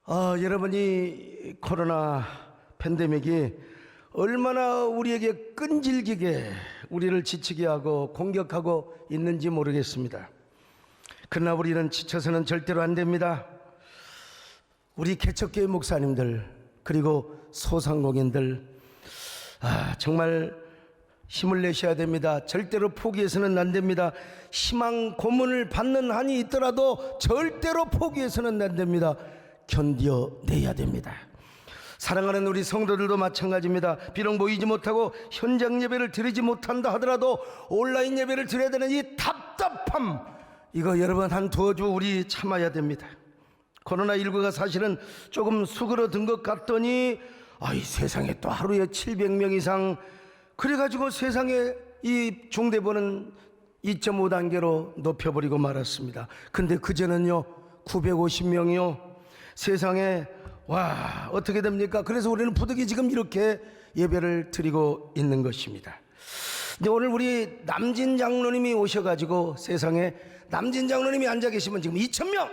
여러분이 코로나 팬데믹이 얼마나 우리에게 끈질기게 우리를 지치게 하고 공격하고 있는지 모르겠습니다. 그러나 우리는 지쳐서는 절대로 안 됩니다. 우리 개척교회 목사님들 그리고 소상공인들 정말 힘을 내셔야 됩니다. 절대로 포기해서는 안 됩니다. 희망 고문을 받는 한이 있더라도 절대로 포기해서는 안 됩니다. 견뎌내야 됩니다. 사랑하는 우리 성도들도 마찬가지입니다. 비록 모이지 못하고 현장 예배를 드리지 못한다 하더라도 온라인 예배를 드려야 되는 이 답답함, 이거 여러분 한 두어 주 우리 참아야 됩니다. 코로나19가 사실은 조금 수그러든 것 같더니 이 세상에 또 하루에 700명 이상, 그래가지고 세상에 이 중대본은 2.5단계로 높여버리고 말았습니다. 근데 그전은요 950명이요 세상에 어떻게 됩니까? 그래서 우리는 부득이 지금 이렇게 예배를 드리고 있는 것입니다. 근데 오늘 우리 남진 장로님이 오셔가지고, 세상에 남진 장로님이 앉아 계시면 지금 2,000명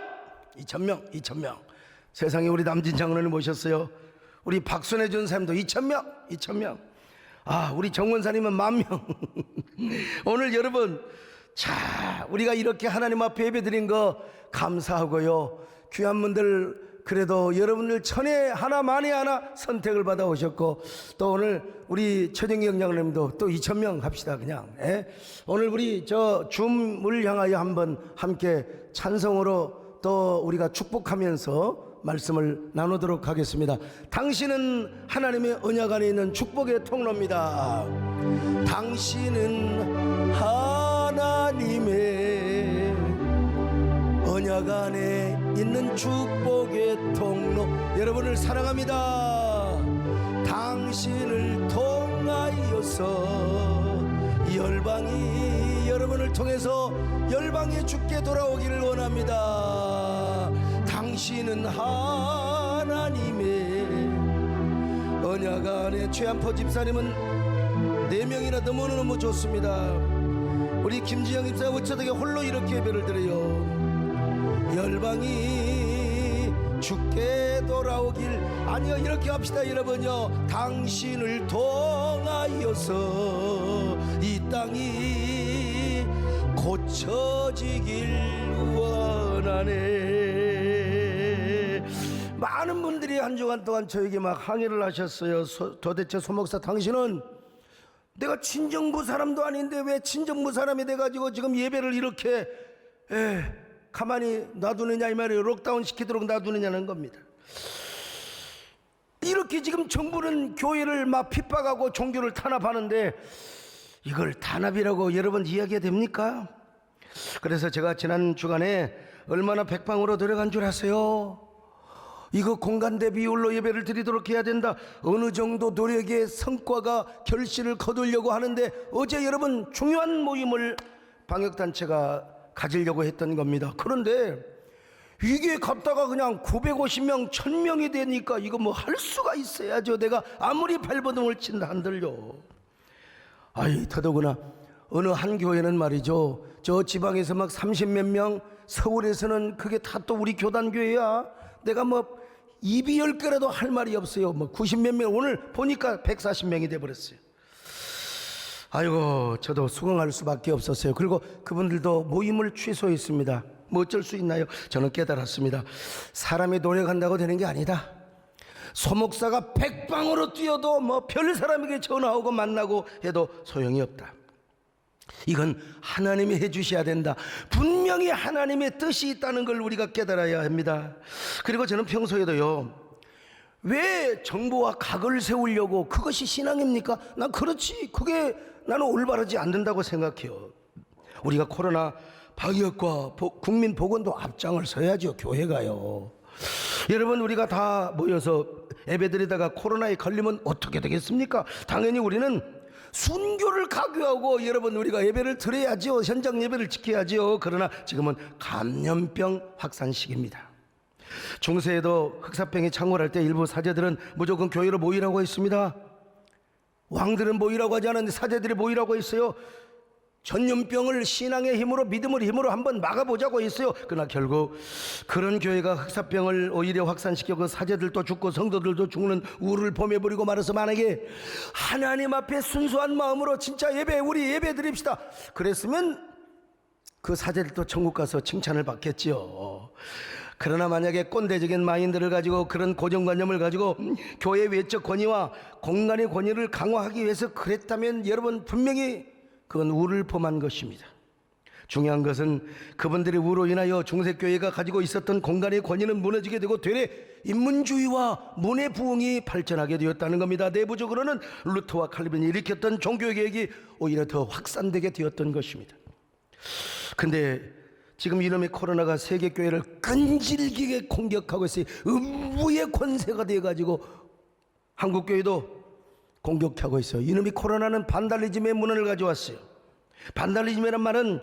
세상에 우리 남진 장로님 오셨어요. 우리 박순애 전사님도 2,000명 우리 정원사님은 10,000명 오늘 여러분, 우리가 이렇게 하나님 앞에 예배 드린 거 감사하고요. 귀한 분들, 그래도 여러분들 천에 하나 만에 하나 선택을 받아 오셨고, 또 오늘 우리 최정경 장로님도 또 2,000명 합시다. 그냥 오늘 우리 저 줌을 향하여 한번 함께 찬송으로 또 우리가 축복하면서 말씀을 나누도록 하겠습니다. 당신은 하나님의 언약 안에 있는 축복의 통로입니다. 당신은 하나님의 언약 안에 있는 축복의 통로. 여러분을 사랑합니다. 당신을 통하여서 열방이, 여러분을 통해서 열방이 주께 돌아오기를 원합니다. 당신은 하나님의 언약 안에. 최한포 집사님은 4명이나 너무너무 좋습니다. 우리 김지영 집사 어쩌다게 홀로 이렇게 예배를 드려요. 열방이 주께 돌아오길. 아니요, 이렇게 합시다 여러분요. 당신을 통하여서 이 땅이 고쳐지길 원하네. 많은 분들이 한 주간 동안 저에게 막 항의를 하셨어요. 도대체 소목사, 당신은 내가 친정부 사람도 아닌데 왜 친정부 사람이 돼가지고 지금 예배를 이렇게 가만히 놔두느냐 이 말이에요. 록다운 시키도록 놔두느냐는 겁니다. 이렇게 지금 정부는 교회를 막 핍박하고 종교를 탄압하는데 이걸 탄압이라고 여러분 이야기가 됩니까? 그래서 제가 지난 주간에 얼마나 백방으로 들어간 줄 아세요? 이거 공간대 비율로 예배를 드리도록 해야 된다. 어느 정도 노력의 성과가 결실을 거두려고 하는데, 어제 여러분 중요한 모임을 방역단체가 가지려고 했던 겁니다. 그런데 이게 갔다가 그냥 950명, 1,000명이 되니까 이거 뭐 할 수가 있어야죠. 내가 아무리 발버둥을 친다 한들요. 더더구나 어느 한 교회는 말이죠, 저 지방에서 막 30몇 명, 서울에서는 그게 다 또 우리 교단교회야. 내가 뭐 입이 10개라도 할 말이 없어요. 뭐 90몇 명, 오늘 보니까 140명이 돼버렸어요. 저도 수긍할 수밖에 없었어요. 그리고 그분들도 모임을 취소했습니다. 뭐 어쩔 수 있나요? 저는 깨달았습니다. 사람이 노력한다고 되는 게 아니다. 소목사가 백방으로 뛰어도 뭐 별 사람에게 전화하고 만나고 해도 소용이 없다. 이건 하나님이 해주셔야 된다. 분명히 하나님의 뜻이 있다는 걸 우리가 깨달아야 합니다. 그리고 저는 평소에도요, 왜 정부와 각을 세우려고, 그것이 신앙입니까? 난 그렇지, 그게 나는 올바르지 않는다고 생각해요. 우리가 코로나 방역과 국민 보건도 앞장을 서야죠. 교회가요. 여러분, 우리가 다 모여서 예배드리다가 코로나에 걸리면 어떻게 되겠습니까? 당연히 우리는 순교를 강요하고 여러분 우리가 예배를 드려야죠. 현장 예배를 지켜야죠. 그러나 지금은 감염병 확산 시기입니다. 중세에도 흑사병이 창궐할 때 일부 사제들은 무조건 교회로 모이라고 했습니다. 왕들은 모이라고 하지 않았는데 사제들이 모이라고 했어요. 전염병을 신앙의 힘으로, 믿음의 힘으로 한번 막아보자고 했어요. 그러나 결국 그런 교회가 흑사병을 오히려 확산시켜 그 사제들도 죽고 성도들도 죽는 우를 범해버리고 말해서, 만약에 하나님 앞에 순수한 마음으로 진짜 우리 예배 드립시다 그랬으면 그 사제들도 천국 가서 칭찬을 받겠지요. 그러나 만약에 꼰대적인 마인드를 가지고 그런 고정관념을 가지고 교회 외적 권위와 공간의 권위를 강화하기 위해서 그랬다면 여러분, 분명히 그건 우를 범한 것입니다. 중요한 것은 그분들의 우로 인하여 중세교회가 가지고 있었던 공간의 권위는 무너지게 되고 되레 인문주의와 문의 부흥이 발전하게 되었다는 겁니다. 내부적으로는 루터와 칼빈이 일으켰던 종교개혁이 오히려 더 확산되게 되었던 것입니다. 근데 지금 이놈의 코로나가 세계교회를 끈질기게 공격하고 있어요. 음부의 권세가 되어가지고 한국교회도 공격하고 있어요. 이놈이 코로나는 반달리즘의 문헌을 가져왔어요. 반달리즘이란 말은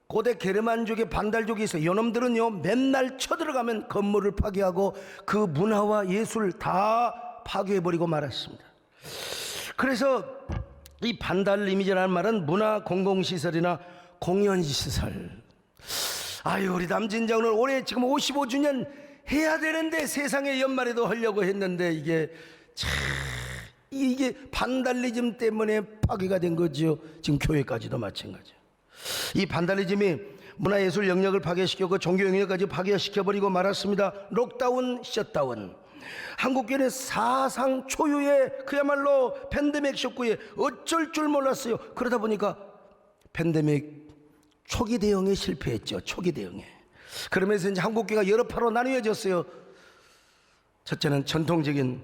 고대 게르만족의 반달족이 있어요. 이놈들은요, 맨날 쳐들어가면 건물을 파괴하고 그 문화와 예술 다 파괴해버리고 말았습니다. 그래서 이 반달 이미지라는 말은 문화 공공시설이나 공연시설. 아유, 우리 남진장은 올해 지금 55주년 해야 되는데 세상의 연말에도 하려고 했는데 이게 반달리즘 때문에 파괴가 된 거죠. 지금 교회까지도 마찬가지예요. 이 반달리즘이 문화예술 영역을 파괴시켰고 종교 영역까지 파괴시켜버리고 말았습니다. 록다운, 셧다운. 한국교회는 사상 초유의 그야말로 팬데믹 쇼크에 어쩔 줄 몰랐어요. 그러다 보니까 팬데믹 초기 대응에 실패했죠. 초기 대응에. 그러면서 이제 한국교회가 여러 파로 나뉘어졌어요. 첫째는 전통적인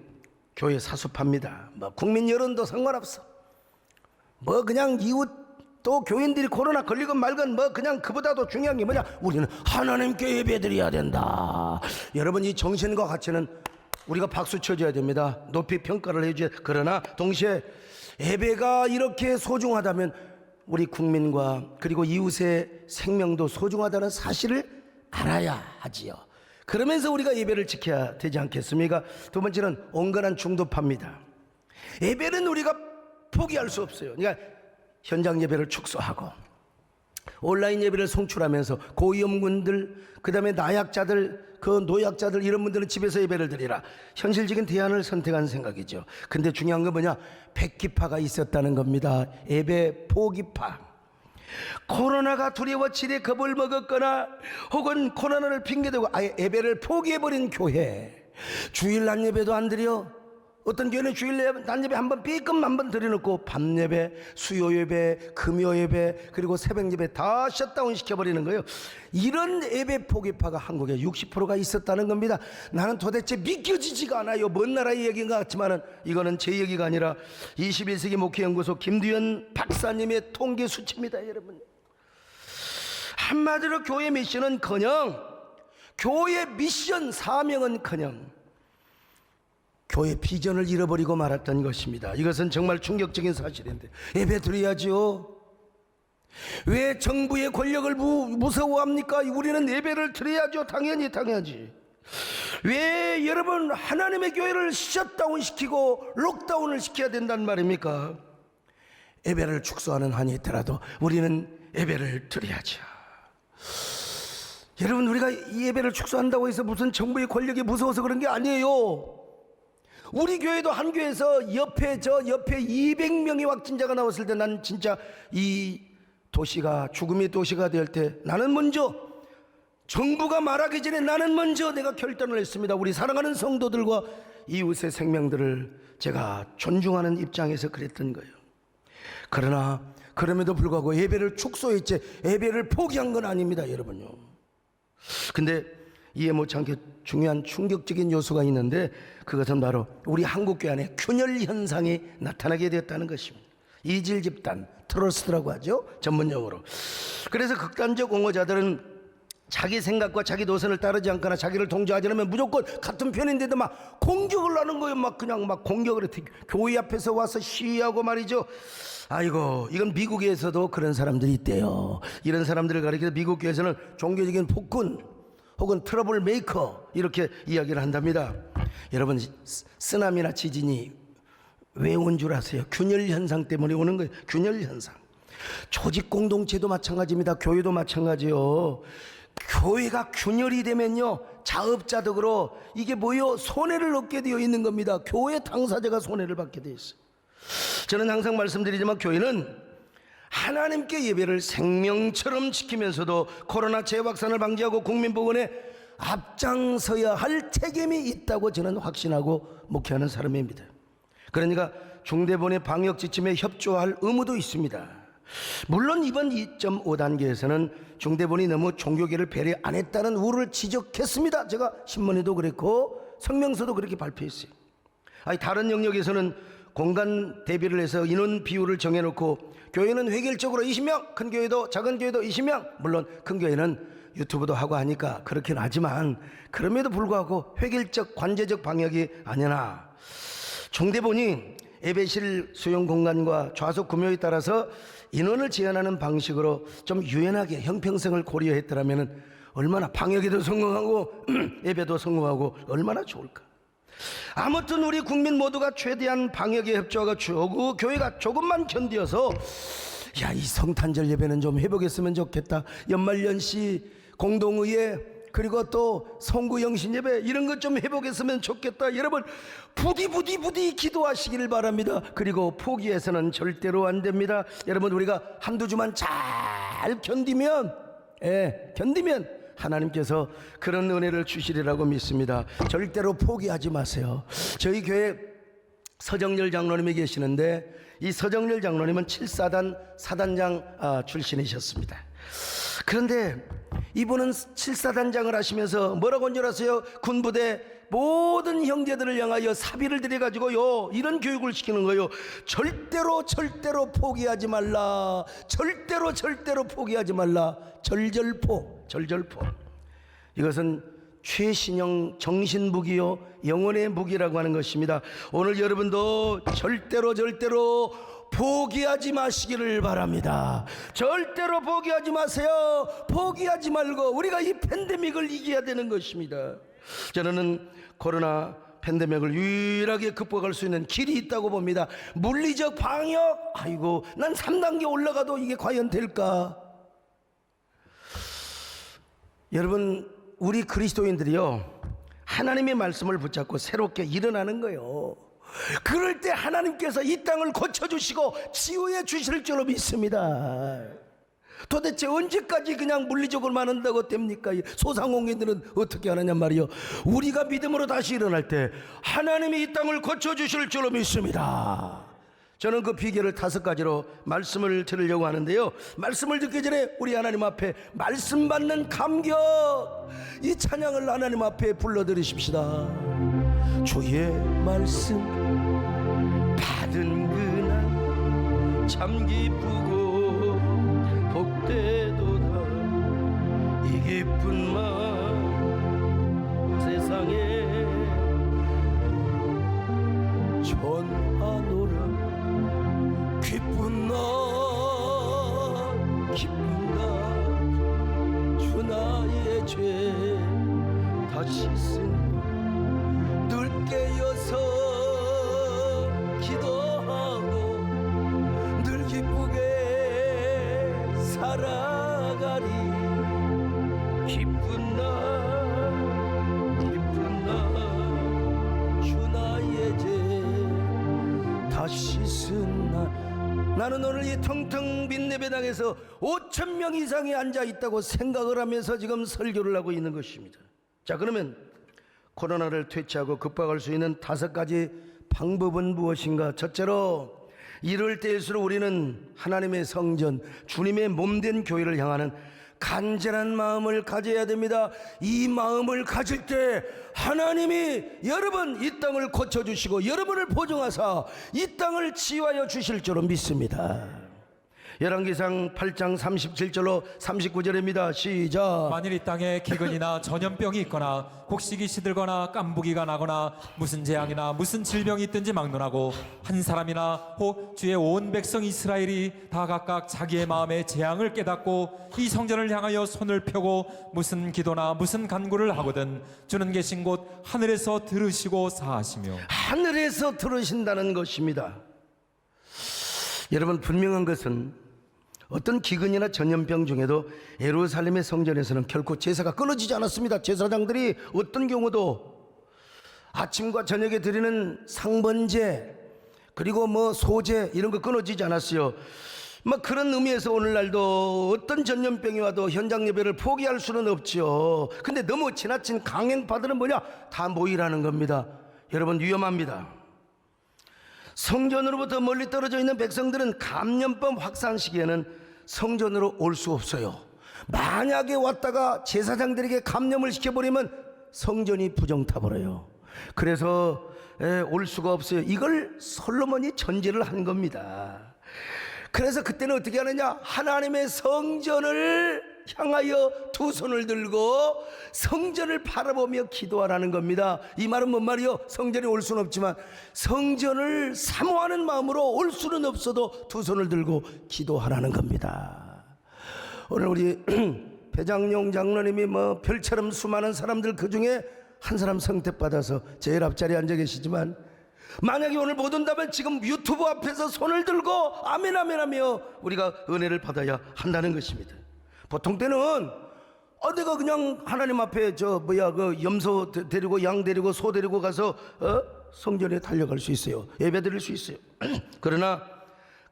교회 사수파입니다. 국민 여론도 상관없어. 그냥 이웃 또 교인들이 코로나 걸리건 말건 그냥 그보다도 중요한 게 뭐냐? 우리는 하나님께 예배드려야 된다. 여러분, 이 정신과 가치는 우리가 박수 쳐줘야 됩니다. 높이 평가를 해줘야. 그러나 동시에 예배가 이렇게 소중하다면 우리 국민과 그리고 이웃의 생명도 소중하다는 사실을 알아야 하지요. 그러면서 우리가 예배를 지켜야 되지 않겠습니까? 두 번째는 온건한 중도파입니다. 예배는 우리가 포기할 수 없어요. 그러니까 현장 예배를 축소하고 온라인 예배를 송출하면서 고위험군들, 그 다음에 나약자들, 그 노약자들, 이런 분들은 집에서 예배를 드리라. 현실적인 대안을 선택한 생각이죠. 근데 중요한 건 뭐냐? 백기파가 있었다는 겁니다. 예배 포기파. 코로나가 두려워지되 겁을 먹었거나 혹은 코로나를 핑계대고 아예 예배를 포기해버린 교회. 주일 낮 예배도 안 드려. 어떤 교회는 주일 낮 예배 한번 삐끔 한번 드려놓고 밤 예배, 수요 예배, 금요 예배, 그리고 새벽 예배 다 셧다운 시켜버리는 거예요. 이런 예배 포기파가 한국에 60%가 있었다는 겁니다. 나는 도대체 믿겨지지가 않아요. 먼 나라의 얘기인 것 같지만은 이거는 제 얘기가 아니라 21세기 목회연구소 김두현 박사님의 통계 수치입니다, 여러분. 한마디로 교회 미션은커녕, 교회 미션 사명은커녕 교회 비전을 잃어버리고 말았던 것입니다. 이것은 정말 충격적인 사실인데 예배 드려야죠. 왜 정부의 권력을 무서워합니까? 우리는 예배를 드려야죠. 당연히. 왜 여러분 하나님의 교회를 셧다운 시키고 록다운을 시켜야 된단 말입니까? 예배를 축소하는 한이 있더라도 우리는 예배를 드려야죠. 여러분, 우리가 이 예배를 축소한다고 해서 무슨 정부의 권력이 무서워서 그런 게 아니에요. 우리 교회도 한 교회에서 옆에 200명의 확진자가 나왔을 때 난 진짜 이 도시가 죽음의 도시가 될 때 나는 먼저, 정부가 말하기 전에 나는 먼저 내가 결단을 했습니다. 우리 사랑하는 성도들과 이웃의 생명들을 제가 존중하는 입장에서 그랬던 거예요. 그러나 그럼에도 불구하고 예배를 축소했지 예배를 포기한 건 아닙니다, 여러분요. 근데 이해 못지않게 중요한 충격적인 요소가 있는데 그것은 바로 우리 한국교회 안에 균열 현상이 나타나게 되었다는 것입니다. 이질 집단, 트러스트라고 하죠, 전문용어로. 그래서 극단적 옹호자들은 자기 생각과 자기 노선을 따르지 않거나 자기를 동조하지 않으면 무조건 같은 편인데도 막 공격을 하는 거예요. 그냥 공격을 해. 교회 앞에서 와서 시위하고 말이죠. 아이고, 이건 미국에서도 그런 사람들이 있대요. 이런 사람들을 가리켜서 미국 교회에서는 종교적인 폭군 혹은 트러블 메이커 이렇게 이야기를 한답니다. 여러분, 쓰나미나 지진이 왜 온 줄 아세요? 균열 현상 때문에 오는 거예요. 균열 현상. 조직 공동체도 마찬가지입니다. 교회도 마찬가지요. 교회가 균열이 되면요, 자업자득으로 이게 뭐요? 손해를 얻게 되어 있는 겁니다. 교회 당사자가 손해를 받게 되어 있어요. 저는 항상 말씀드리지만 교회는 하나님께 예배를 생명처럼 지키면서도 코로나 재확산을 방지하고 국민보건에 앞장서야 할 책임이 있다고 저는 확신하고 목회하는 사람입니다. 그러니까 중대본의 방역 지침에 협조할 의무도 있습니다. 물론 이번 2.5단계에서는 중대본이 너무 종교계를 배려 안 했다는 우려를 지적했습니다. 제가 신문에도 그랬고 성명서도 그렇게 발표했어요. 아니, 다른 영역에서는 공간 대비를 해서 인원 비율을 정해놓고 교회는 획일적으로 20명, 큰 교회도 작은 교회도 20명, 물론 큰 교회는 유튜브도 하고 하니까 그렇긴 하지만 그럼에도 불구하고 획일적 관제적 방역이 아니나 중대본이 예배실 수용 공간과 좌석 구묘에 따라서 인원을 제한하는 방식으로 좀 유연하게 형평성을 고려했더라면 얼마나 방역에도 성공하고 예배도 성공하고 얼마나 좋을까. 아무튼 우리 국민 모두가 최대한 방역에 협조하고 교회가 조금만 견디어서 야, 이 성탄절 예배는 좀 해보겠으면 좋겠다. 연말연시 공동의회 그리고 또 성구 영신 예배 이런 것 좀 해보겠으면 좋겠다. 여러분 부디 기도하시기를 바랍니다. 그리고 포기해서는 절대로 안 됩니다. 여러분 우리가 한두 주만 잘 견디면 하나님께서 그런 은혜를 주시리라고 믿습니다. 절대로 포기하지 마세요. 저희 교회 서정열 장로님이 계시는데 이 서정열 장로님은 7사단 사단장 출신이셨습니다. 그런데 이분은 7사단장을 하시면서 뭐라고 한 줄 아세요? 군부대 모든 형제들을 향하여 사비를 들여가지고요 이런 교육을 시키는 거예요. 절대로 포기하지 말라. 절대로 포기하지 말라. 절절포. 이것은 최신형 정신무기요 영혼의 무기라고 하는 것입니다. 오늘 여러분도 절대로 포기하지 마시기를 바랍니다. 절대로 포기하지 마세요. 포기하지 말고 우리가 이 팬데믹을 이겨야 되는 것입니다. 저는 코로나 팬데믹을 유일하게 극복할 수 있는 길이 있다고 봅니다. 물리적 방역. 아이고, 난 3단계 올라가도 이게 과연 될까? 여러분, 우리 그리스도인들이요 하나님의 말씀을 붙잡고 새롭게 일어나는 거예요. 그럴 때 하나님께서 이 땅을 고쳐주시고 치유해 주실 줄로 믿습니다. 도대체 언제까지 그냥 물리적으로만 한다고 됩니까? 소상공인들은 어떻게 하느냐 말이요. 우리가 믿음으로 다시 일어날 때 하나님이 이 땅을 고쳐주실 줄로 믿습니다. 저는 그 비결을 5가지로 말씀을 드리려고 하는데요, 말씀을 듣기 전에 우리 하나님 앞에 말씀 받는 감격, 이 찬양을 하나님 앞에 불러드리십시다. 주의 말씀 받은 그날 참 기쁘고 복되도다. 이 기쁜 마음 세상에 전하노라. 기쁜 날 주 나의 죄 다시 쓴 늘 깨어서 기도하고 늘 기쁘게 살아가리. 기쁜 날 주 나의 죄 다시 쓴 날. 나는 오늘 이 텅텅 빈 예배당에서 5,000명 이상이 앉아 있다고 생각을 하면서 지금 설교를 하고 있는 것입니다. 자, 그러면 코로나를 퇴치하고 극복할 수 있는 5가지 방법은 무엇인가? 첫째로, 이럴 때일수록 우리는 하나님의 성전, 주님의 몸된 교회를 향하는 간절한 마음을 가져야 됩니다. 이 마음을 가질 때 하나님이 여러분 이 땅을 고쳐주시고 여러분을 보증하사 이 땅을 치유하여 주실 줄로 믿습니다. 열왕기상 8장 37절로 39절입니다. 시작. 만일 이 땅에 기근이나 전염병이 있거나 곡식이 시들거나 깐부기가 나거나 무슨 재앙이나 무슨 질병이 있든지 막론하고 한 사람이나 혹 주의 온 백성 이스라엘이 다 각각 자기의 마음의 재앙을 깨닫고 이 성전을 향하여 손을 펴고 무슨 기도나 무슨 간구를 하거든 주는 계신 곳 하늘에서 들으시고 사하시며. 하늘에서 들으신다는 것입니다. 여러분, 분명한 것은 어떤 기근이나 전염병 중에도 예루살렘의 성전에서는 결코 제사가 끊어지지 않았습니다. 제사장들이 어떤 경우도 아침과 저녁에 드리는 상번제 그리고 소제 이런 거 끊어지지 않았어요. 그런 의미에서 오늘날도 어떤 전염병이 와도 현장 예배를 포기할 수는 없죠. 근데 너무 지나친 강행파들은 뭐냐? 다 모이라는 겁니다. 여러분 위험합니다. 성전으로부터 멀리 떨어져 있는 백성들은 감염병 확산 시기에는 성전으로 올 수 없어요. 만약에 왔다가 제사장들에게 감염을 시켜버리면 성전이 부정타버려요. 그래서 올 수가 없어요. 이걸 솔로몬이 전제를 한 겁니다. 그래서 그때는 어떻게 하느냐? 하나님의 성전을 향하여 두 손을 들고 성전을 바라보며 기도하라는 겁니다. 이 말은 뭔 말이요? 성전에 올 수는 없지만 성전을 사모하는 마음으로 올 수는 없어도 두 손을 들고 기도하라는 겁니다. 오늘 우리 배장용 장로님이 별처럼 수많은 사람들 그 중에 한 사람 선택받아서 제일 앞자리에 앉아 계시지만 만약에 오늘 못 온다면 지금 유튜브 앞에서 손을 들고 아멘 아멘 하며 우리가 은혜를 받아야 한다는 것입니다. 보통 때는 내가 그냥 하나님 앞에 그 염소 데리고 양 데리고 소 데리고 가서 성전에 달려갈 수 있어요. 예배 드릴 수 있어요. 그러나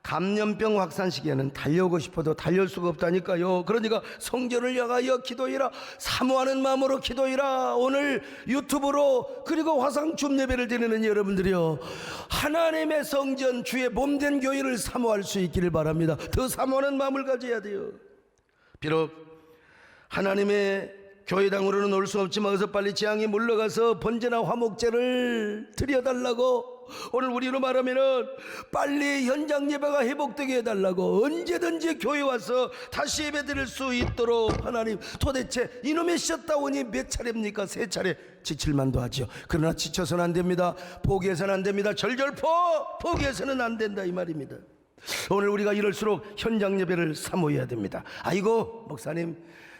감염병 확산 시기에는 달려오고 싶어도 달려올 수가 없다니까요. 그러니까 성전을 향하여 기도해라. 사모하는 마음으로 기도해라. 오늘 유튜브로 그리고 화상춤 예배를 드리는 여러분들이요, 하나님의 성전 주의 몸된 교회를 사모할 수 있기를 바랍니다. 더 사모하는 마음을 가져야 돼요. 비록 하나님의 교회당으로는 올 수 없지만 어서 빨리 재앙이 물러가서 번제나 화목제를 드려달라고, 오늘 우리로 말하면은 빨리 현장 예배가 회복되게 해달라고, 언제든지 교회 와서 다시 예배 드릴 수 있도록 하나님, 도대체 이놈의 셧다운이 몇 차례입니까? 3차례. 지칠만도 하죠. 그러나 지쳐서는 안 됩니다. 포기해서는 안 됩니다. 절절포 포기해서는 안 된다 이 말입니다. 오늘 우리가 이럴수록 현장 예배를 사모해야 됩니다. 아이고 목사님,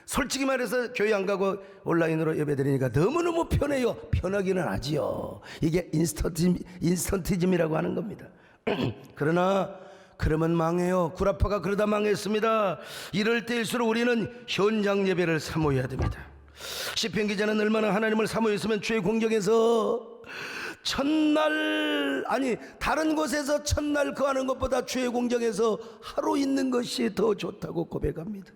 솔직히 말해서 교회 안 가고 온라인으로 예배 드리니까 너무너무 편해요. 편하기는 하지요. 이게 인스턴티즘이라고 하는 겁니다. 그러나 그러면 망해요. 구라파가 그러다 망했습니다. 이럴 때일수록 우리는 현장 예배를 사모해야 됩니다. 시편 기자는 얼마나 하나님을 사모했으면 주의 공경에서 첫날, 아니 다른 곳에서 첫날 거하는 것보다 주의 공경에서 하루 있는 것이 더 좋다고 고백합니다.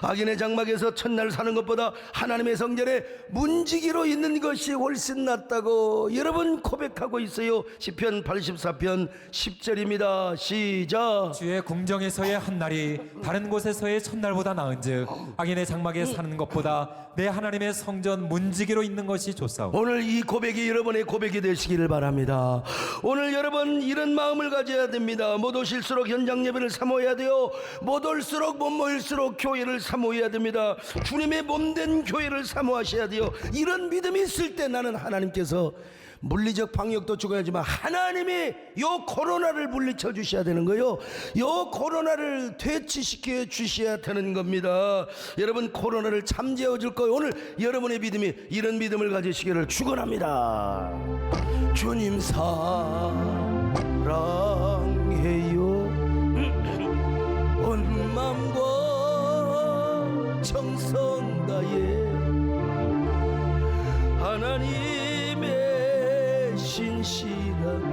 악인의 장막에서 첫날 사는 것보다 하나님의 성전에 문지기로 있는 것이 훨씬 낫다고 여러분 고백하고 있어요. 시편 84편 10절입니다. 시작. 주의 궁정에서의 한날이 다른 곳에서의 첫날보다 나은즉 악인의 장막에 사는 것보다 내 하나님의 성전 문지기로 있는 것이 좋사오. 오늘 이 고백이 여러분의 고백이 되시기를 바랍니다. 오늘 여러분 이런 마음을 가져야 됩니다. 못 오실수록 현장 예배를 사모해야 돼요. 못 올수록 못 모일수록 교회를 사모해야 됩니다. 주님의 몸된 교회를 사모하셔야 돼요. 이런 믿음이 있을 때 나는 하나님께서 물리적 방역도 죽어야지만 하나님이 요 코로나를 물리쳐 주셔야 되는 거예요. 요 코로나를 퇴치시켜 주셔야 되는 겁니다. 여러분 코로나를 잠재워 줄 거예요. 오늘 여러분의 믿음이 이런 믿음을 가지시기를 축원합니다. 주님 사랑해요. 온 마음과 정성 다해 하나님의 신실한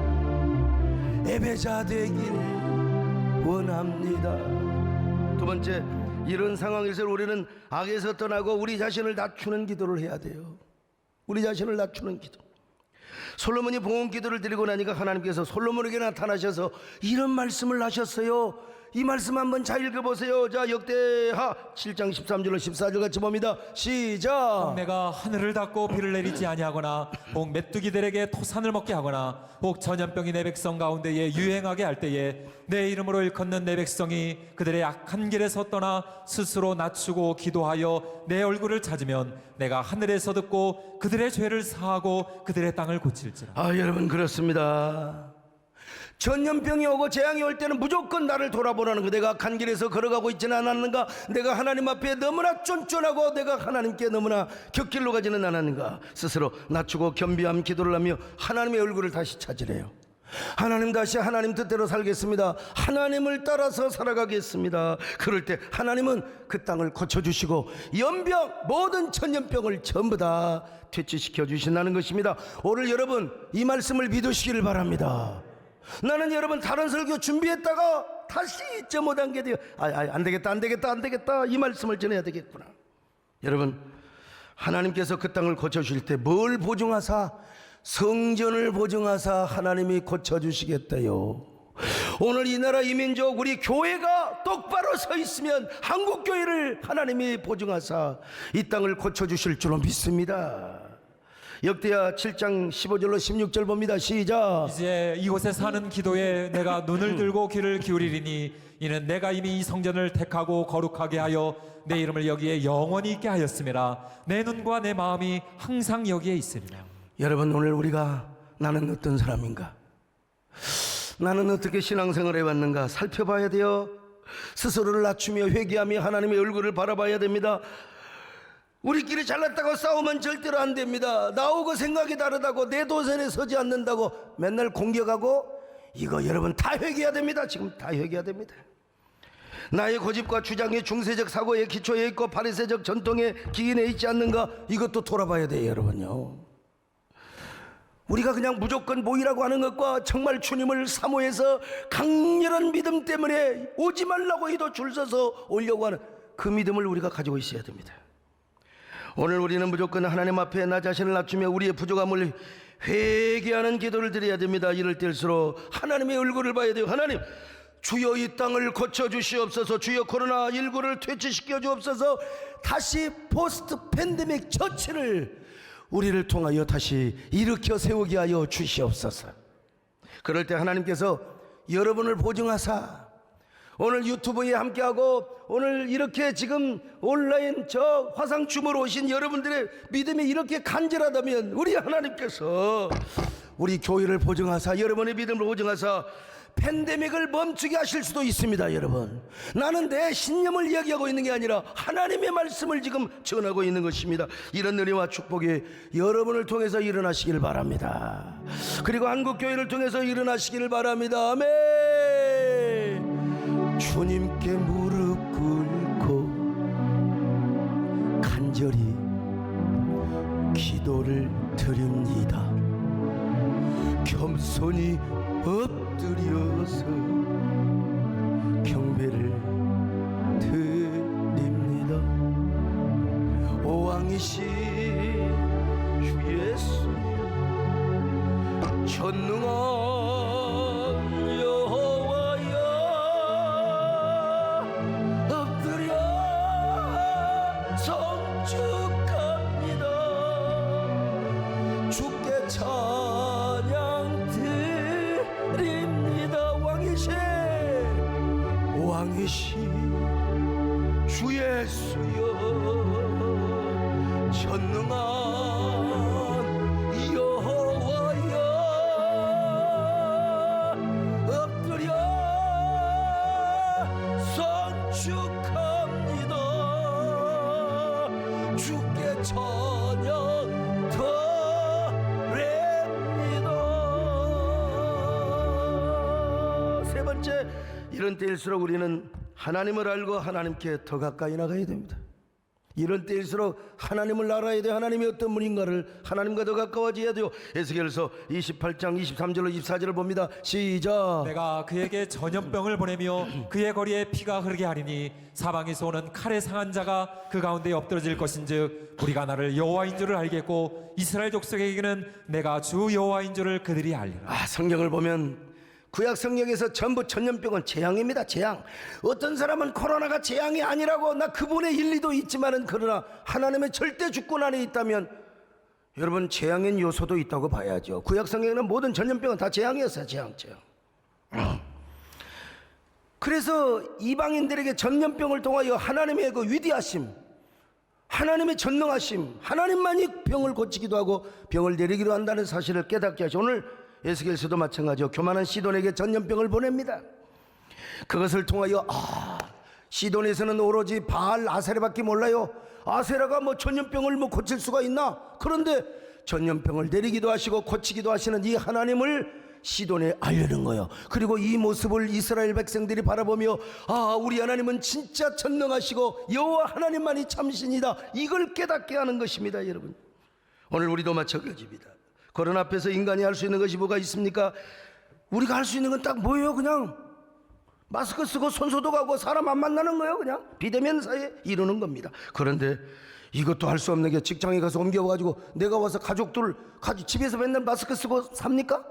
예배자 되길 원합니다. 두 번째, 이런 상황에서 우리는 악에서 떠나고 우리 자신을 낮추는 기도를 해야 돼요. 우리 자신을 낮추는 기도. 솔로몬이 봉헌 기도를 드리고 나니까 하나님께서 솔로몬에게 나타나셔서 이런 말씀을 하셨어요. 이 말씀 한번 잘 읽어보세요. 자, 역대하 7장 13절로 14절 같이 봅니다. 시작. 내가 하늘을 닫고 비를 내리지 아니하거나 혹 메뚜기들에게 토산을 먹게 하거나 혹 전염병이 내 백성 가운데에 유행하게 할 때에 내 이름으로 일컫는 내 백성이 그들의 악한 길에서 떠나 스스로 낮추고 기도하여 내 얼굴을 찾으면 내가 하늘에서 듣고 그들의 죄를 사하고 그들의 땅을 고칠지라. 여러분 그렇습니다. 전염병이 오고 재앙이 올 때는 무조건 나를 돌아보라는 거. 내가 간 길에서 걸어가고 있지는 않았는가? 내가 하나님 앞에 너무나 쫀쫀하고 내가 하나님께 너무나 곁길로 가지는 않았는가? 스스로 낮추고 겸비함 기도를 하며 하나님의 얼굴을 다시 찾으래요. 하나님 다시 하나님 뜻대로 살겠습니다. 하나님을 따라서 살아가겠습니다. 그럴 때 하나님은 그 땅을 고쳐주시고 연병 모든 천연병을 전부 다 퇴치시켜 주신다는 것입니다. 오늘 여러분 이 말씀을 믿으시기를 바랍니다. 나는 여러분 다른 설교 준비했다가 다시 2.5단계 되어 안 되겠다 이 말씀을 전해야 되겠구나. 여러분 하나님께서 그 땅을 고쳐주실 때 뭘 보증하사? 성전을 보증하사 하나님이 고쳐주시겠다요. 오늘 이 나라 이 민족 우리 교회가 똑바로 서 있으면 한국교회를 하나님이 보증하사 이 땅을 고쳐주실 줄로 믿습니다. 역대하 7장 15절로 16절 봅니다. 시작. 이제 이곳에 사는 기도에 내가 눈을 들고 귀를 기울이리니 이는 내가 이미 이 성전을 택하고 거룩하게 하여 내 이름을 여기에 영원히 있게 하였음이라. 내 눈과 내 마음이 항상 여기에 있으리라. 여러분 오늘 우리가 나는 어떤 사람인가? 나는 어떻게 신앙생활을 해왔는가 살펴봐야 돼요. 스스로를 낮추며 회개하며 하나님의 얼굴을 바라봐야 됩니다. 우리끼리 잘났다고 싸우면 절대로 안 됩니다. 나오고 생각이 다르다고 내 도선에 서지 않는다고 맨날 공격하고 이거 여러분 다 회개해야 됩니다. 지금 다 회개해야 됩니다. 나의 고집과 주장이 중세적 사고의 기초에 있고 바리새적 전통의 기인에 있지 않는가 이것도 돌아봐야 돼요. 여러분요, 우리가 그냥 무조건 모이라고 하는 것과 정말 주님을 사모해서 강렬한 믿음 때문에 오지 말라고 해도 줄 서서 오려고 하는 그 믿음을 우리가 가지고 있어야 됩니다. 오늘 우리는 무조건 하나님 앞에 나 자신을 낮추며 우리의 부족함을 회개하는 기도를 드려야 됩니다. 이럴 때일수록 하나님의 얼굴을 봐야 돼요. 하나님, 주여 이 땅을 고쳐주시옵소서. 주여 코로나19를 퇴치시켜 주옵소서. 다시 포스트 팬데믹 처치를 우리를 통하여 다시 일으켜 세우게 하여 주시옵소서. 그럴 때 하나님께서 여러분을 보증하사 오늘 유튜브에 함께하고 오늘 이렇게 지금 온라인 저 화상춤으로 오신 여러분들의 믿음이 이렇게 간절하다면 우리 하나님께서 우리 교회를 보증하사 여러분의 믿음을 보증하사 팬데믹을 멈추게 하실 수도 있습니다. 여러분, 나는 내 신념을 이야기하고 있는 게 아니라 하나님의 말씀을 지금 전하고 있는 것입니다. 이런 은혜와 축복이 여러분을 통해서 일어나시길 바랍니다. 그리고 한국교회를 통해서 일어나시길 바랍니다. 아멘. 주님께 무릎 꿇고 간절히 기도를 드립니다. 겸손히 엎드려서 경배를 드립니다. 오왕이신 주 예수 전능한 여호와여 엎드려 성축합니다. 주께 찬양 드립니다. 왕이신 주 예수여 전능한 여호와여 엎드려 선축합니다. 주께 찬양 드립니다. 세 번째, 이런 때일수록 우리는 하나님을 알고 하나님께 더 가까이 나가야 됩니다. 이런 때일수록 하나님을 알아야 돼요. 하나님이 어떤 분인가를 하나님과 더 가까워져야 돼요. 에스겔서 28장 23절로 24절을 봅니다. 시작. 내가 그에게 전염병을 보내며 그의 거리에 피가 흐르게 하리니 사방에서 오는 칼에 상한 자가 그 가운데 엎드러질 것인즉 우리가 나를 여호와인 줄을 알겠고 이스라엘 족속에게는 내가 주 여호와인 줄을 그들이 알리라. 성경을 보면 구약 성경에서 전부 전염병은 재앙입니다. 재앙. 어떤 사람은 코로나가 재앙이 아니라고 나 그분의 일리도 있지만은 그러나 하나님의 절대 주권 안에 있다면 여러분 재앙인 요소도 있다고 봐야죠. 구약 성경에는 모든 전염병은 다 재앙이었어요. 재앙. 그래서 이방인들에게 전염병을 통하여 하나님의 그 위대하심, 하나님의 전능하심, 하나님만이 병을 고치기도 하고 병을 내리기도 한다는 사실을 깨닫게 하죠. 오늘 에스겔서도 마찬가지요. 교만한 시돈에게 전염병을 보냅니다. 그것을 통하여 시돈에서는 오로지 바알 아세라밖에 몰라요. 아세라가 뭐 전염병을 뭐 고칠 수가 있나? 그런데 전염병을 내리기도 하시고 고치기도 하시는 이 하나님을 시돈에 알려는 거예요. 그리고 이 모습을 이스라엘 백성들이 바라보며 아, 우리 하나님은 진짜 전능하시고 여호와 하나님만이 참신이다, 이걸 깨닫게 하는 것입니다. 여러분, 오늘 우리도 마찬가지입니다. 코로나 앞에서 인간이 할 수 있는 것이 뭐가 있습니까? 우리가 할 수 있는 건 딱 뭐예요? 그냥 마스크 쓰고 손 소독하고 사람 안 만나는 거예요. 그냥 비대면 사이에 이루는 겁니다. 그런데 이것도 할 수 없는 게 직장에 가서 옮겨가지고 내가 와서 가족들 집에서 맨날 마스크 쓰고 삽니까?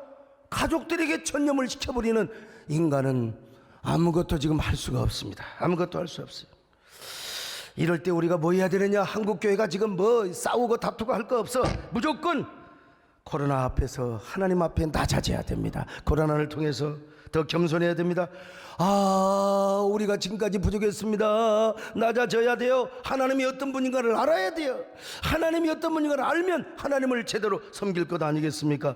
가족들에게 전염을 시켜버리는 인간은 아무것도 지금 할 수가 없습니다. 아무것도 할 수 없어요. 이럴 때 우리가 뭐 해야 되느냐? 한국교회가 지금 뭐 싸우고 다투고 할 거 없어. 무조건 코로나 앞에서 하나님 앞에 낮아져야 됩니다. 코로나를 통해서 더 겸손해야 됩니다. 아, 우리가 지금까지 부족했습니다. 낮아져야 돼요. 하나님이 어떤 분인가를 알아야 돼요. 하나님이 어떤 분인가를 알면 하나님을 제대로 섬길 것 아니겠습니까?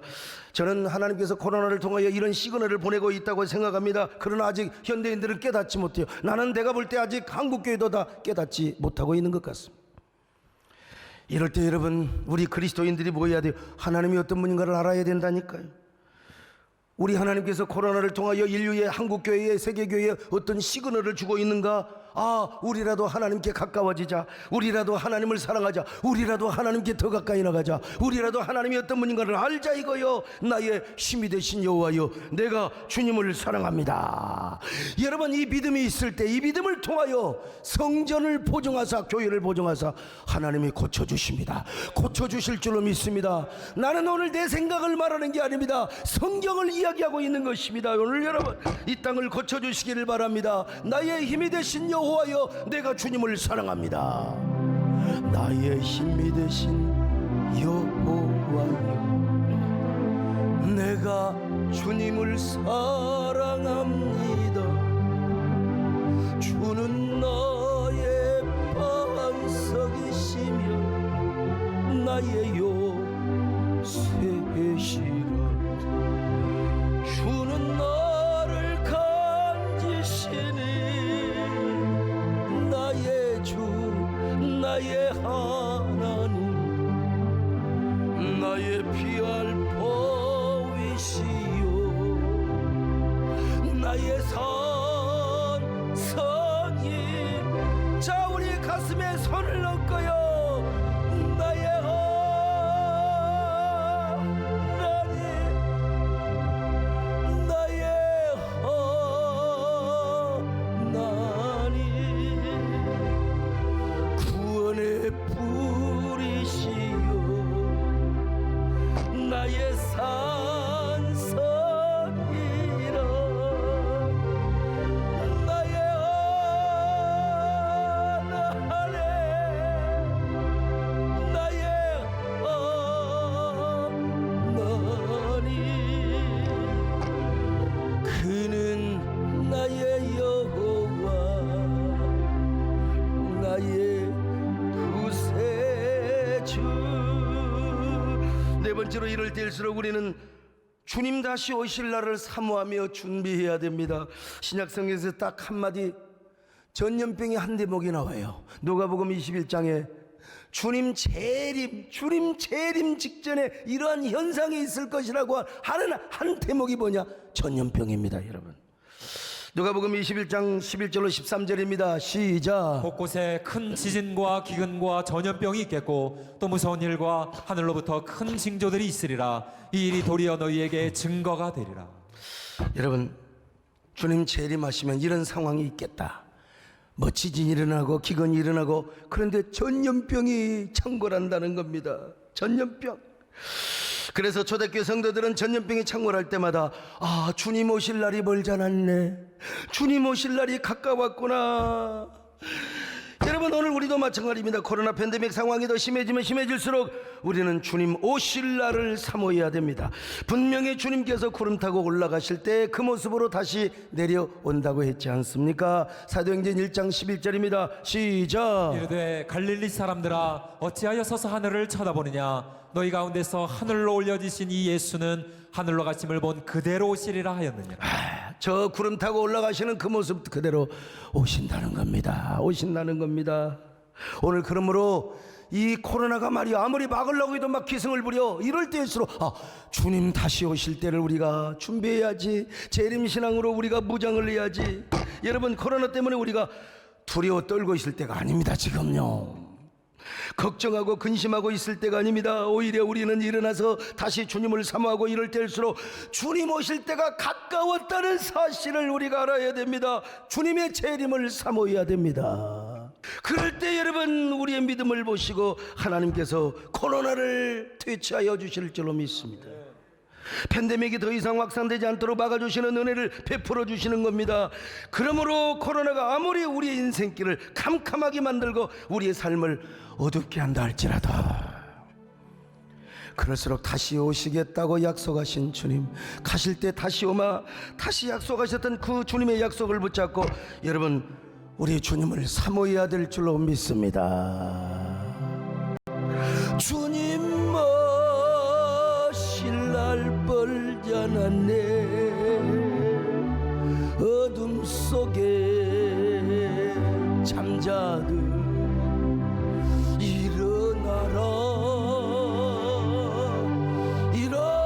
저는 하나님께서 코로나를 통하여 이런 시그널을 보내고 있다고 생각합니다. 그러나 아직 현대인들은 깨닫지 못해요. 나는 내가 볼 때 아직 한국교회도 다 깨닫지 못하고 있는 것 같습니다. 이럴 때 여러분, 우리 그리스도인들이 뭐 해야 돼요? 하나님이 어떤 분인가를 알아야 된다니까요. 우리 하나님께서 코로나를 통하여 인류의 한국교회에 세계교회에 어떤 시그널을 주고 있는가? 아, 우리라도 하나님께 가까워지자. 우리라도 하나님을 사랑하자. 우리라도 하나님께 더 가까이 나가자. 우리라도 하나님이 어떤 분인가를 알자 이거요. 나의 힘이 되신 여호와여, 내가 주님을 사랑합니다. 여러분, 이 믿음이 있을 때 이 믿음을 통하여 성전을 보증하사, 교회를 보증하사 하나님이 고쳐주십니다. 고쳐주실 줄로 믿습니다. 나는 오늘 내 생각을 말하는 게 아닙니다. 성경을 이야기하고 있는 것입니다. 오늘 여러분, 이 땅을 고쳐주시기를 바랍니다. 나의 힘이 되신 여호와여, 내가 주님을 사랑합니다. 나의 힘이 되신 여호와여, 내가 주님을 사랑합니다. 주는 나의 반석이시며 나의 요새시라. 주는 나를 간지시니 나의 주, 나의 하나님, 나의 피할 보이시오. 나의 선이. 자, 우리 가슴에 손을 얹고요. 나의 하나님, 나의 하나님, 구원의 뿌리시오. 나의 산성이라. 나의 하나님, 나의 하나님, 그는 나의 여호와, 나의 구세주. 네 번째로, 이럴 때일수록 우리는 주님 다시 오실 날을 사모하며 준비해야 됩니다. 신약성경에서 딱 한마디, 전염병이 한 대목이 나와요. 누가복음 21장에 주님 재림 직전에 이러한 현상이 있을 것이라고 하는 한 대목이 뭐냐? 전염병입니다. 여러분, 누가복음 21장 11절로 13절입니다. 시작. 곳곳에 큰 지진과 기근과 전염병이 있겠고 또 무서운 일과 하늘로부터 큰 징조들이 있으리라. 이 일이 도리어 너희에게 증거가 되리라. 여러분, 주님 재림하시면 이런 상황이 있겠다. 뭐 지진이 일어나고 기근이 일어나고, 그런데 전염병이 창궐한다는 겁니다. 전염병. 그래서 초대교회 성도들은 전염병이 창궐할 때마다 아, 주님 오실 날이 멀지 않았네. 주님 오실 날이 가까웠구나. 여러분, 오늘 우리도 마찬가지입니다. 코로나 팬데믹 상황이 더 심해지면 심해질수록 우리는 주님 오실 날을 사모해야 됩니다. 분명히 주님께서 구름 타고 올라가실 때 그 모습으로 다시 내려온다고 했지 않습니까? 사도행전 1장 11절입니다. 시작. 이르되 갈릴리 사람들아, 어찌하여 서서 하늘을 쳐다보느냐? 너희 가운데서 하늘로 올려지신 이 예수는 하늘로 가심을 본 그대로 오시리라 하였느니라. 저 구름 타고 올라가시는 그 모습 그대로 오신다는 겁니다. 오신다는 겁니다. 오늘 그러므로 이 코로나가 말이야 아무리 막으려고 해도 막 기승을 부려. 이럴 때일수록 주님 다시 오실 때를 우리가 준비해야지. 재림신앙으로 우리가 무장을 해야지. 여러분, 코로나 때문에 우리가 두려워 떨고 있을 때가 아닙니다. 지금요 걱정하고 근심하고 있을 때가 아닙니다. 오히려 우리는 일어나서 다시 주님을 사모하고 이럴 때일수록 주님 오실 때가 가까웠다는 사실을 우리가 알아야 됩니다. 주님의 재림을 사모해야 됩니다. 그럴 때 여러분, 우리의 믿음을 보시고 하나님께서 코로나를 퇴치하여 주실 줄로 믿습니다. 팬데믹이 더 이상 확산되지 않도록 막아주시는 은혜를 베풀어 주시는 겁니다. 그러므로 코로나가 아무리 우리의 인생길을 캄캄하게 만들고 우리의 삶을 어둡게 한다 할지라도 그럴수록 다시 오시겠다고 약속하신 주님, 가실 때 다시 오마 다시 약속하셨던 그 주님의 약속을 붙잡고 여러분, 우리 주님을 사모해야 될 줄로 믿습니다. 주님 날 뻘잖았네. 어둠 속에 잠자듯 일어나라. 일어나가라라.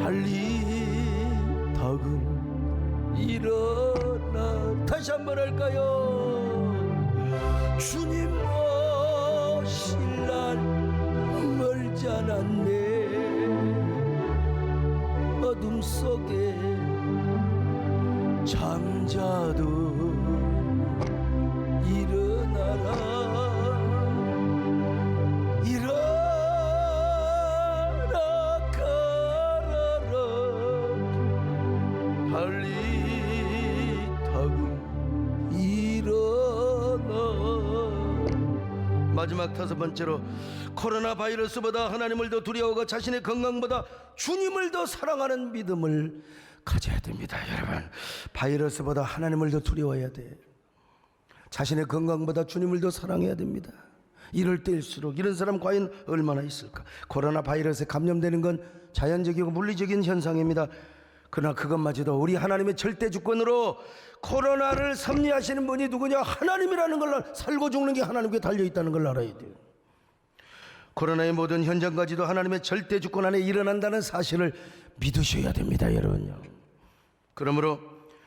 달리다금 일어나. 다시 한번 할까요? 주님 오실 날 멀지 않았네. 어둠 속에 잠자도 일어나라. 일어나가라라. 달리다금 일어나. 마지막 5번째로, 코로나 바이러스보다 하나님을 더 두려워하고 자신의 건강보다 주님을 더 사랑하는 믿음을 가져야 됩니다. 여러분, 바이러스보다 하나님을 더 두려워해야 돼. 자신의 건강보다 주님을 더 사랑해야 됩니다. 이럴 때일수록 이런 사람 과연 얼마나 있을까? 코로나 바이러스에 감염되는 건 자연적이고 물리적인 현상입니다. 그러나 그것마저도 우리 하나님의 절대 주권으로 코로나를 섭리하시는 분이 누구냐? 하나님이라는 걸 살고 죽는 게 하나님께 달려있다는 걸 알아야 돼요. 코로나의 모든 현장까지도 하나님의 절대 주권 안에 일어난다는 사실을 믿으셔야 됩니다. 여러분요. 그러므로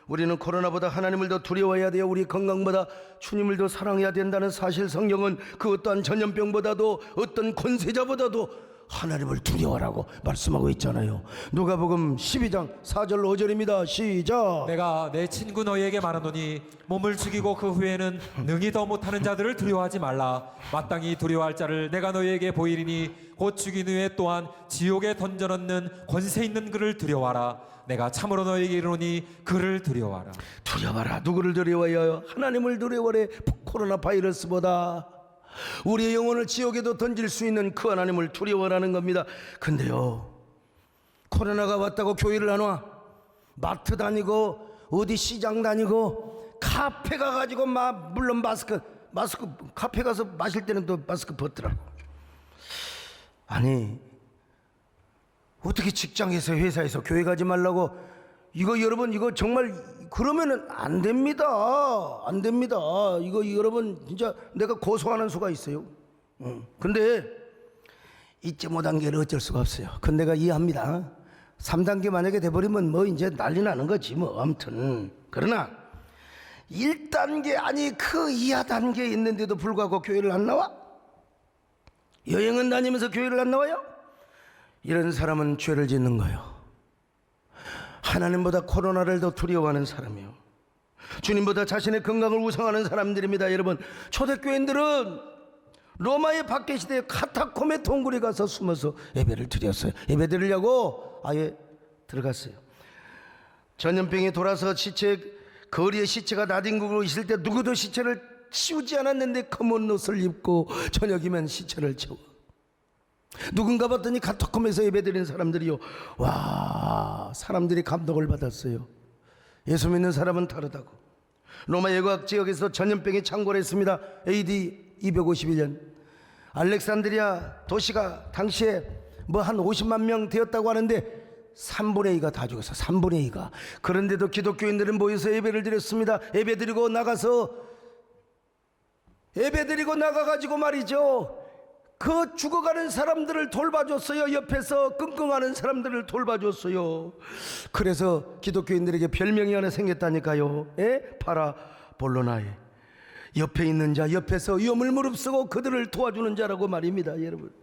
우리는 코로나보다 하나님을 더 두려워해야 돼요. 우리 건강보다 주님을 더 사랑해야 된다는 사실, 성경은 그 어떠한 전염병보다도 어떤 권세자보다도 하나님을 두려워하라고 말씀하고 있잖아요. 누가복음 12장 4절로 5절입니다. 시작. 내가 내 친구 너희에게 말하노니 몸을 죽이고 그 후에는 능히 더 못하는 자들을 두려워하지 말라. 마땅히 두려워할 자를 내가 너희에게 보이리니 곧 죽인 후에 또한 지옥에 던져넣는 권세 있는 그를 두려워하라. 내가 참으로 너희에게 이르노니 그를 두려워하라. 두려워하라. 누구를 두려워해요? 하나님을 두려워해. 코로나 바이러스보다 우리의 영혼을 지옥에도 던질 수 있는 그 하나님을 두려워하라는 겁니다. 근데요, 코로나가 왔다고 교회를 안 와. 마트 다니고 어디 시장 다니고 카페 가가지고 물론 마스크 카페 가서 마실 때는 또 마스크 벗더라고. 아니, 어떻게 직장에서 회사에서 교회 가지 말라고? 이거 여러분, 이거 정말 그러면은 안 됩니다. 안 됩니다. 이거 여러분 진짜 내가 고소하는 수가 있어요. 근데 2.5단계는 어쩔 수가 없어요. 그건 내가 이해합니다. 3단계 만약에 돼버리면 뭐 이제 난리 나는 거지 뭐. 아무튼 그러나 1단계 아니 그 이하 단계에 있는데도 불구하고 교회를 안 나와? 여행은 다니면서 교회를 안 나와요? 이런 사람은 죄를 짓는 거예요. 하나님보다 코로나를 더 두려워하는 사람이요, 주님보다 자신의 건강을 우상하는 사람들입니다. 여러분, 초대교인들은 로마의 박해 시대에 카타콤의 동굴에 가서 숨어서 예배를 드렸어요. 예배 드리려고 아예 들어갔어요. 전염병이 돌아서 거리에 시체가 나뒹구고 있을 때 누구도 시체를 치우지 않았는데 검은 옷을 입고 저녁이면 시체를 채워. 누군가 봤더니 카타콤에서 예배드리는 사람들이요, 와, 사람들이 감동을 받았어요. 예수 믿는 사람은 다르다고. 로마 예과학 지역에서 전염병이 창궐했습니다. AD 251년 알렉산드리아 도시가 당시에 뭐 한 50만 명 되었다고 하는데 3분의 2가 다 죽었어. 3분의 2가. 그런데도 기독교인들은 모여서 예배를 드렸습니다. 예배 드리고 나가가지고 말이죠, 그 죽어가는 사람들을 돌봐줬어요. 옆에서 끙끙하는 사람들을 돌봐줬어요. 그래서 기독교인들에게 별명이 하나 생겼다니까요. 파라볼로나에, 옆에 있는 자, 옆에서 위험을 무릅쓰고 그들을 도와주는 자라고 말입니다. 여러분,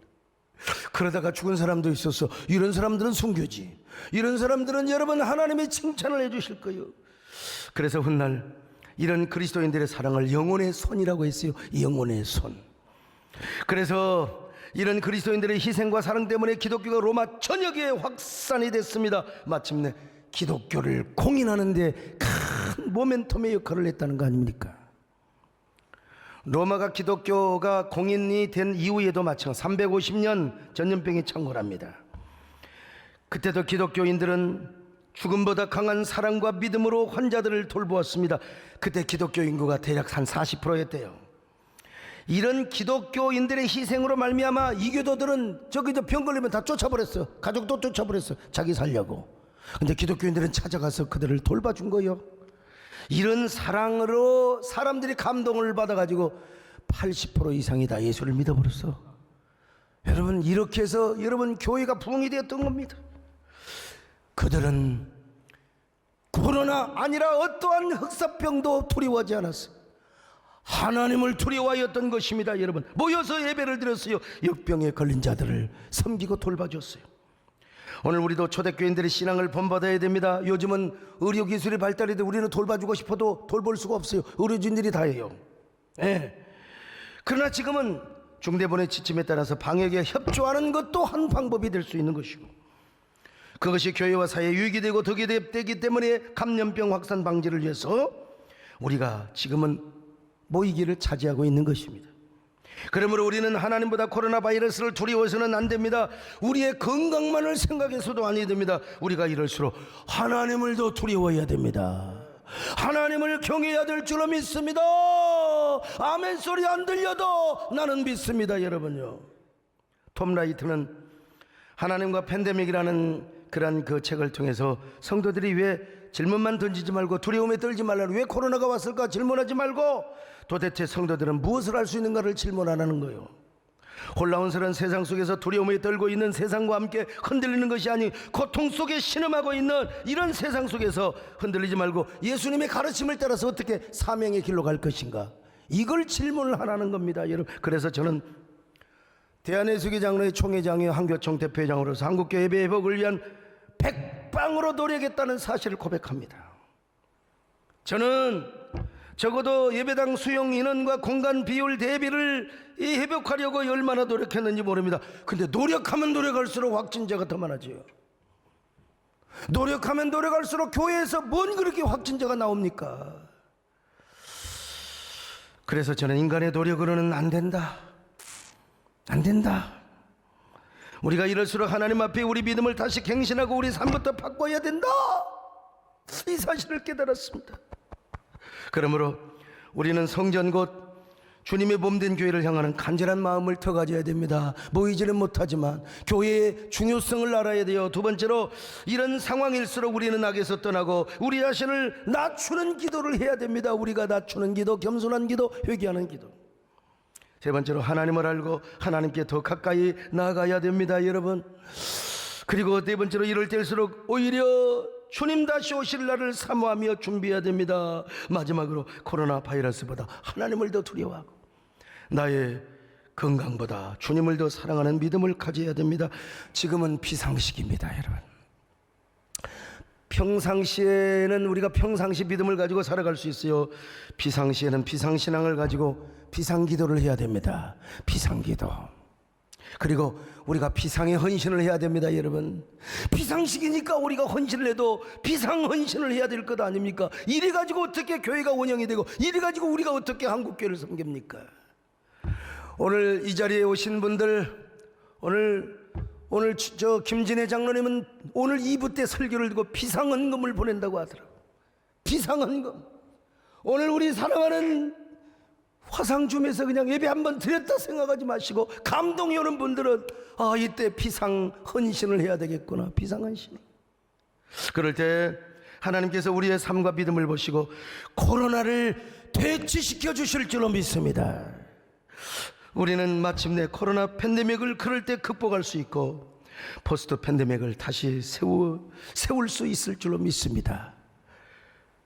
그러다가 죽은 사람도 있었어. 이런 사람들은 순교지. 이런 사람들은 여러분 하나님이 칭찬을 해주실 거예요. 그래서 훗날 이런 그리스도인들의 사랑을 영혼의 손이라고 했어요. 영혼의 손. 그래서 이런 그리스도인들의 희생과 사랑 때문에 기독교가 로마 전역에 확산이 됐습니다. 마침내 기독교를 공인하는 데 큰 모멘텀의 역할을 했다는 거 아닙니까? 로마가 기독교가 공인이 된 이후에도 마찬가지 350년 전염병이 창궐합니다. 그때도 기독교인들은 죽음보다 강한 사랑과 믿음으로 환자들을 돌보았습니다. 그때 기독교 인구가 대략 한 40%였대요. 이런 기독교인들의 희생으로 말미암아 이교도들은 저기도 병 걸리면 다 쫓아버렸어. 가족도 쫓아버렸어. 자기 살려고. 근데 기독교인들은 찾아가서 그들을 돌봐준 거예요. 이런 사랑으로 사람들이 감동을 받아가지고 80% 이상이 다 예수를 믿어버렸어. 여러분, 이렇게 해서 여러분 교회가 부흥이 되었던 겁니다. 그들은 코로나 아니라 어떠한 흑사병도 두려워하지 않았어. 하나님을 두려워하였던 것입니다. 여러분, 모여서 예배를 드렸어요. 역병에 걸린 자들을 섬기고 돌봐줬어요. 오늘 우리도 초대교인들의 신앙을 본받아야 됩니다. 요즘은 의료기술이 발달해 우리는 돌봐주고 싶어도 돌볼 수가 없어요. 의료진들이 다 해요. 그러나 지금은 중대본의 지침에 따라서 방역에 협조하는 것도 한 방법이 될 수 있는 것이고, 그것이 교회와 사회에 유익이 되고 덕이 되기 때문에 감염병 확산 방지를 위해서 우리가 지금은 모이기를 차지하고 있는 것입니다. 그러므로 우리는 하나님보다 코로나 바이러스를 두려워해서는 안 됩니다. 우리의 건강만을 생각해서도 아니 됩니다. 우리가 이럴수록 하나님을 더 두려워해야 됩니다. 하나님을 경외해야 될 줄로 믿습니다. 아멘 소리 안 들려도 나는 믿습니다. 여러분요, 톰 라이트는 하나님과 팬데믹이라는 그런 그 책을 통해서 성도들이 왜 질문만 던지지 말고 두려움에 떨지 말라고, 왜 코로나가 왔을까 질문하지 말고 도대체 성도들은 무엇을 할 수 있는가를 질문 안 하는 거예요. 혼란스러운 세상 속에서 두려움에 떨고 있는 세상과 함께 흔들리는 것이 아닌 고통 속에 신음하고 있는 이런 세상 속에서 흔들리지 말고 예수님의 가르침을 따라서 어떻게 사명의 길로 갈 것인가, 이걸 질문을 하라는 겁니다. 여러분, 그래서 저는 대한예수교 장로회 총회장이요 한교총 대표회장으로서 한국교회 예배 회복을 위한 백방으로 노력했다는 사실을 고백합니다. 저는 적어도 예배당 수용 인원과 공간 비율 대비를 회복하려고 얼마나 노력했는지 모릅니다. 근데 노력하면 노력할수록 확진자가 더 많아져요. 노력하면 노력할수록 교회에서 뭔 그렇게 확진자가 나옵니까? 그래서 저는 인간의 노력으로는 안 된다. 안 된다. 우리가 이럴수록 하나님 앞에 우리 믿음을 다시 갱신하고 우리 삶부터 바꿔야 된다. 이 사실을 깨달았습니다. 그러므로 우리는 성전 곧 주님의 몸된 교회를 향하는 간절한 마음을 더 가져야 됩니다. 모이지는 못하지만 교회의 중요성을 알아야 돼요. 두 번째로, 이런 상황일수록 우리는 악에서 떠나고 우리 자신을 낮추는 기도를 해야 됩니다. 우리가 낮추는 기도, 겸손한 기도, 회개하는 기도. 세 번째로, 하나님을 알고 하나님께 더 가까이 나아가야 됩니다. 여러분, 그리고 네 번째로, 이럴 때일수록 오히려 주님 다시 오실 날을 사모하며 준비해야 됩니다. 마지막으로, 코로나 바이러스보다 하나님을 더 두려워하고 나의 건강보다 주님을 더 사랑하는 믿음을 가져야 됩니다. 지금은 비상시기입니다. 여러분, 평상시에는 우리가 평상시 믿음을 가지고 살아갈 수 있어요. 비상시에는 비상신앙을 가지고 비상기도를 해야 됩니다. 비상기도. 그리고 우리가 비상의 헌신을 해야 됩니다. 여러분, 비상식이니까 우리가 헌신을 해도 비상헌신을 해야 될 것 아닙니까? 이래 가지고 어떻게 교회가 운영이 되고, 이래 가지고 우리가 어떻게 한국교회를 섬깁니까? 오늘 이 자리에 오신 분들, 오늘 저 김진애 장로님은 오늘 2부 때 설교를 듣고 비상헌금을 보낸다고 하더라고요. 비상헌금. 오늘 우리 사랑하는 화상줌에서 그냥 예배 한번 드렸다 생각하지 마시고, 감동이 오는 분들은 이때 비상헌신을 해야 되겠구나. 비상헌신. 그럴 때 하나님께서 우리의 삶과 믿음을 보시고 코로나를 퇴치시켜 주실 줄로 믿습니다. 우리는 마침내 코로나 팬데믹을 그럴 때 극복할 수 있고 포스트 팬데믹을 다시 세울 수 있을 줄로 믿습니다.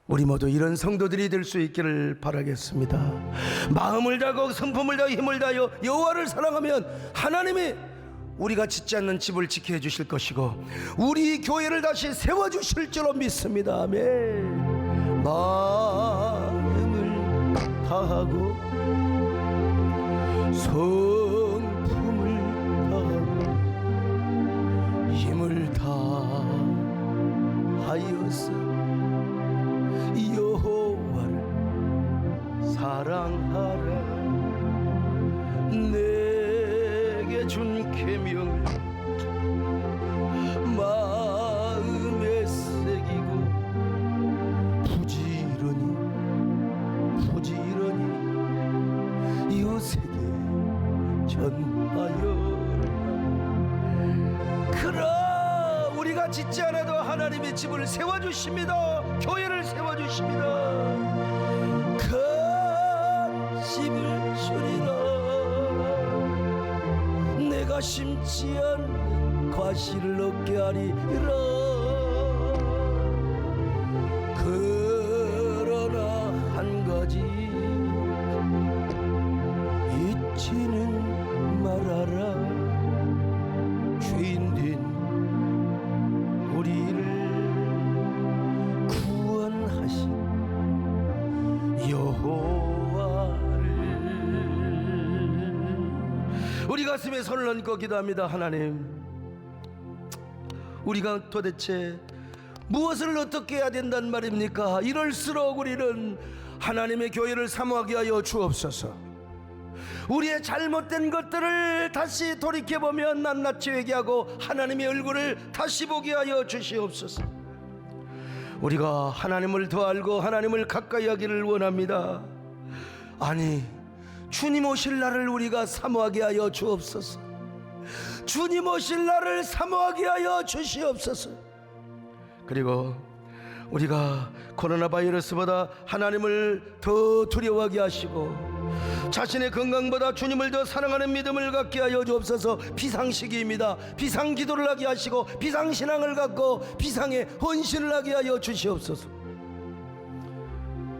우리 모두 이런 성도들이 될 수 있기를 바라겠습니다. 마음을 다하고 성품을 다하고 힘을 다하여 여호와를 사랑하면 하나님이 우리가 짓지 않는 집을 지켜 주실 것이고 우리 교회를 다시 세워 주실 줄로 믿습니다. 아멘. 마음을 다하고 성품을 다하고 힘을 다하여서 여호와를 사랑하라. 내게 준 계명을 마음에 새기고 부지런히 이웃에게 전하여라. 그러나 우리가 짓지 않아도 하나님의 집을 세워주십니다. 교회를 세워주십니다. 큰 집을 주리라. 내가 심지 않는 과실을 얻게 하리라. 그러나 한 가지 잊지는 말아라. 죄인된 우리를 구원하신 여호와를. 우리 가슴에 손을 얹고 기도합니다. 하나님, 우리가 도대체 무엇을 어떻게 해야 된단 말입니까? 이럴수록 우리는 하나님의 교회를 사모하게 하여 주옵소서. 우리의 잘못된 것들을 다시 돌이켜보면 낱낱이 회개하고 하나님의 얼굴을 다시 보게 하여 주시옵소서. 우리가 하나님을 더 알고 하나님을 가까이 하기를 원합니다. 아니, 주님 오실 날을 우리가 사모하게 하여 주옵소서. 주님 오실 날을 사모하게 하여 주시옵소서. 그리고 우리가 코로나 바이러스보다 하나님을 더 두려워하게 하시고 자신의 건강보다 주님을 더 사랑하는 믿음을 갖게 하여 주옵소서. 비상시기입니다. 비상기도를 하게 하시고 비상신앙을 갖고 비상의 헌신을 하게 하여 주시옵소서.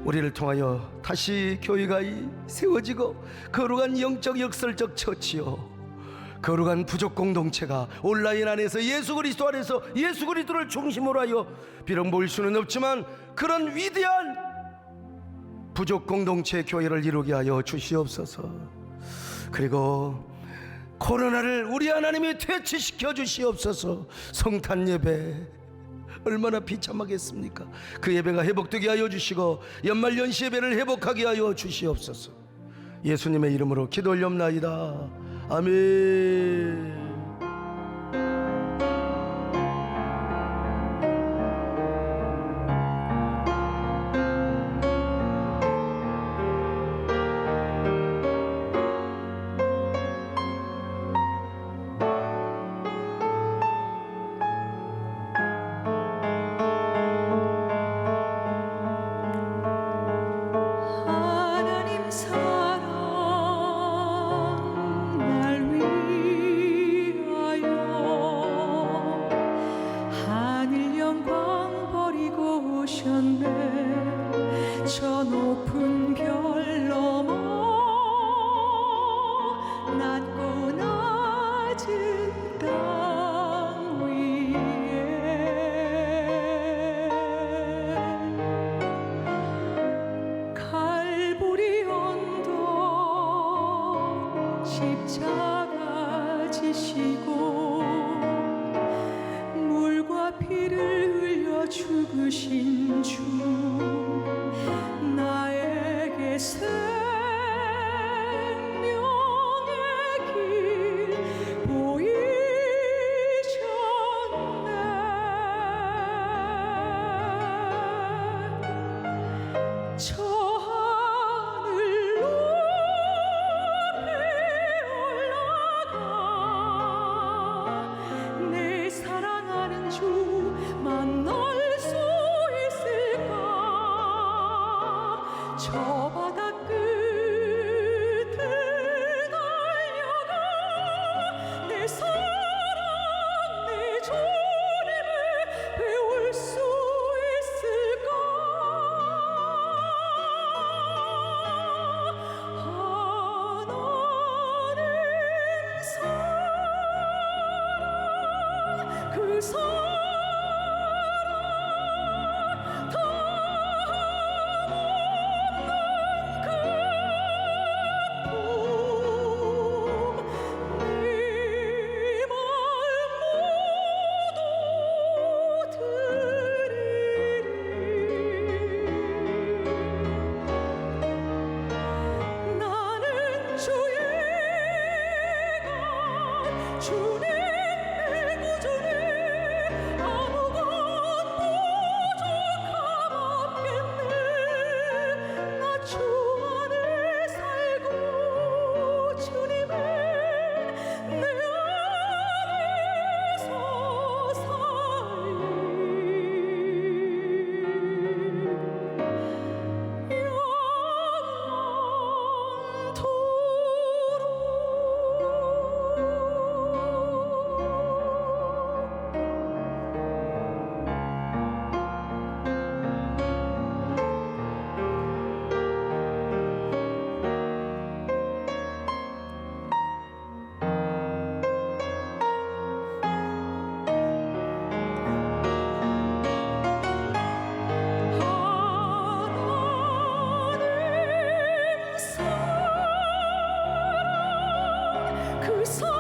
우리를 통하여 다시 교회가 세워지고 거룩한 영적 역설적 처치요, 거룩한 부족 공동체가 온라인 안에서 예수 그리스도 안에서 예수 그리스도를 중심으로 하여 비록 모일 수는 없지만 그런 위대한 부족 공동체 교회를 이루게 하여 주시옵소서. 그리고 코로나를 우리 하나님이 퇴치시켜 주시옵소서. 성탄 예배 얼마나 비참하겠습니까? 그 예배가 회복되게 하여 주시고 연말연시 예배를 회복하게 하여 주시옵소서. 예수님의 이름으로 기도 올려옵나이다. 아멘. 하나님 사랑 날 위하여 하늘 영광 버리고 오셨네. 저 높은 별 넘어 낮고 낮은 땅 위에 갈보리 언덕 십자가 지시고 물과 피를 흘려 죽으신 주, 나에게 생명의 길 보이셨네. 저 하늘 높이 올라가 내 사랑하는 주 만나 그